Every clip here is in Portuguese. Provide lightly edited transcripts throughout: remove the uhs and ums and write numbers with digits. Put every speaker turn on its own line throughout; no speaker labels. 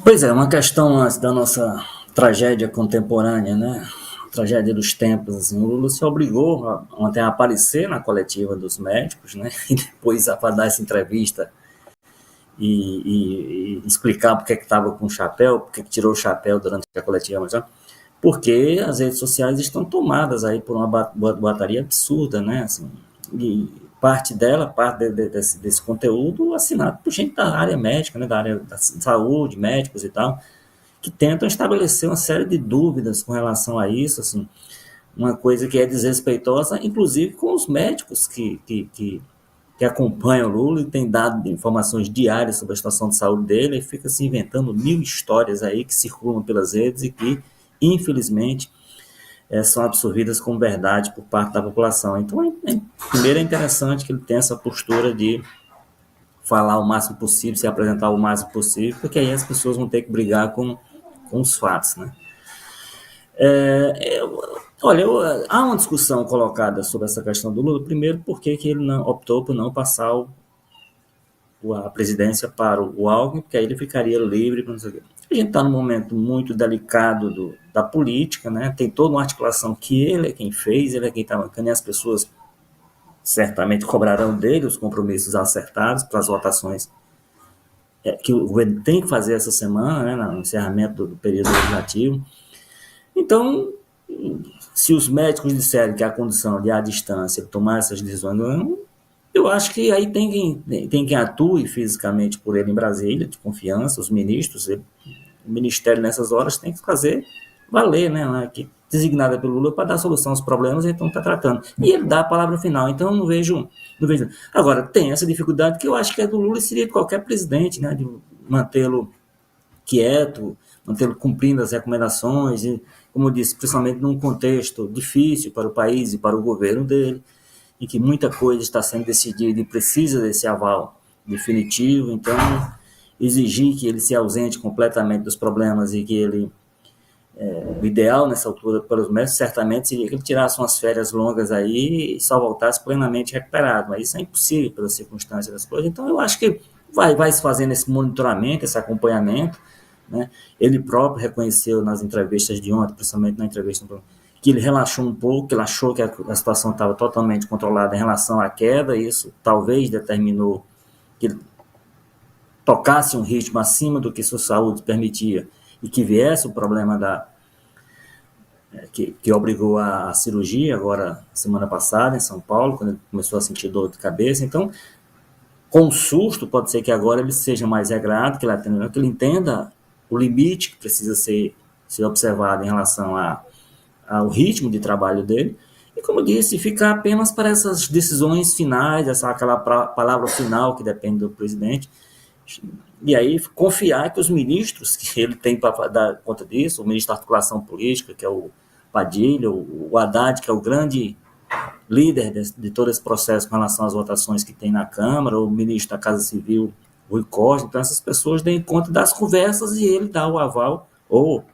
Pois é, uma questão antes da nossa tragédia contemporânea, né? Tragédia dos tempos, assim, o Lula se obrigou ontem a aparecer na coletiva dos médicos, né? E depois a dar essa entrevista e explicar por que estava com o chapéu, por que tirou o chapéu durante a coletiva, mas, porque as redes sociais estão tomadas aí por uma boataria absurda, né? Assim, e parte dela, desse conteúdo assinado por gente da área médica, né? Da área da saúde, médicos e tal, que tentam estabelecer uma série de dúvidas com relação a isso, assim, uma coisa que é desrespeitosa, inclusive com os médicos que acompanham o Lula e tem dado informações diárias sobre a situação de saúde dele, e fica se inventando mil histórias aí que circulam pelas redes e que, infelizmente, são absorvidas como verdade por parte da população. Então, primeiro é interessante que ele tenha essa postura de falar o máximo possível, se apresentar o máximo possível, porque aí as pessoas vão ter que brigar com os fatos, né? Olha, há uma discussão colocada sobre essa questão do Lula, primeiro porque que ele não, optou por não passar a presidência para o Alckmin, porque aí ele ficaria livre, não sei o quê. A gente está num momento muito delicado da política, né? Tem toda uma articulação que ele é quem fez, ele é quem está marcando, e as pessoas certamente cobrarão dele os compromissos acertados para as votações que o governo tem que fazer essa semana, né, no encerramento do período legislativo. Então, se os médicos disserem que a condição de à distância tomar essas decisões, eu acho que aí tem quem atue fisicamente por ele em Brasília, de confiança, os ministros, o ministério nessas horas tem que fazer valer, né, que designada pelo Lula para dar solução aos problemas, então está tratando. E ele dá a palavra final, então eu não vejo. Agora, tem essa dificuldade que eu acho que é do Lula e seria de qualquer presidente, né, de mantê-lo quieto, mantê-lo cumprindo as recomendações, e, como eu disse, principalmente num contexto difícil para o país e para o governo dele, em que muita coisa está sendo decidida e precisa desse aval definitivo, então exigir que ele se ausente completamente dos problemas e que ele, o ideal nessa altura pelos médicos certamente seria que ele tirasse umas férias longas aí e só voltasse plenamente recuperado, mas isso é impossível pelas circunstâncias das coisas, então eu acho que vai se fazendo esse monitoramento, esse acompanhamento, né? Ele próprio reconheceu nas entrevistas de ontem, principalmente na entrevista que ele relaxou um pouco, que ele achou que a situação estava totalmente controlada em relação à queda, e isso talvez determinou que ele tocasse um ritmo acima do que sua saúde permitia e que viesse o problema que obrigou a cirurgia agora, semana passada, em São Paulo, quando ele começou a sentir dor de cabeça. Então, com susto, pode ser que agora ele seja mais regrado, que ele entenda o limite que precisa ser observado em relação ao ritmo de trabalho dele, e como eu disse, ficar apenas para essas decisões finais, aquela palavra final que depende do presidente, e aí confiar que os ministros que ele tem para dar conta disso, o ministro da articulação política, que é o Padilha, o Haddad, que é o grande líder de todo esse processo com relação às votações que tem na Câmara, o ministro da Casa Civil, Rui Costa, então essas pessoas deem conta das conversas e ele dá o aval, ou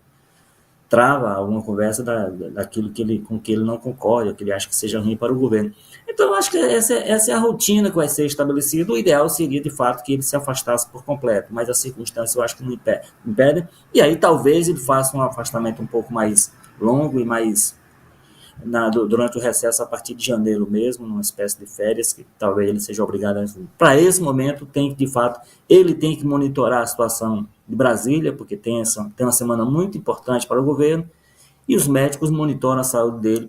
trava alguma conversa daquilo com que ele não concorda, que ele acha que seja ruim para o governo. Então, eu acho que essa é a rotina que vai ser estabelecida. O ideal seria, de fato, que ele se afastasse por completo, mas as circunstâncias eu acho que não impedem. E aí, talvez, ele faça um afastamento um pouco mais longo e mais durante o recesso a partir de janeiro mesmo, numa espécie de férias, que talvez ele seja obrigado a... Para esse momento, de fato, ele tem que monitorar a situação de Brasília, porque tem uma semana muito importante para o governo, e os médicos monitoram a saúde dele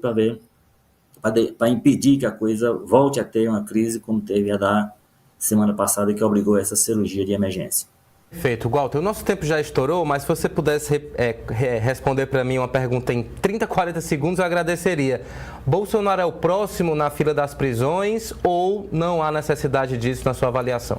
para impedir que a coisa volte a ter uma crise como teve a da semana passada, que obrigou a essa cirurgia de emergência.
Perfeito. Walter, o nosso tempo já estourou, mas se você pudesse responder para mim uma pergunta em 30, 40 segundos, eu agradeceria. Bolsonaro é o próximo na fila das prisões ou não há necessidade disso na sua avaliação?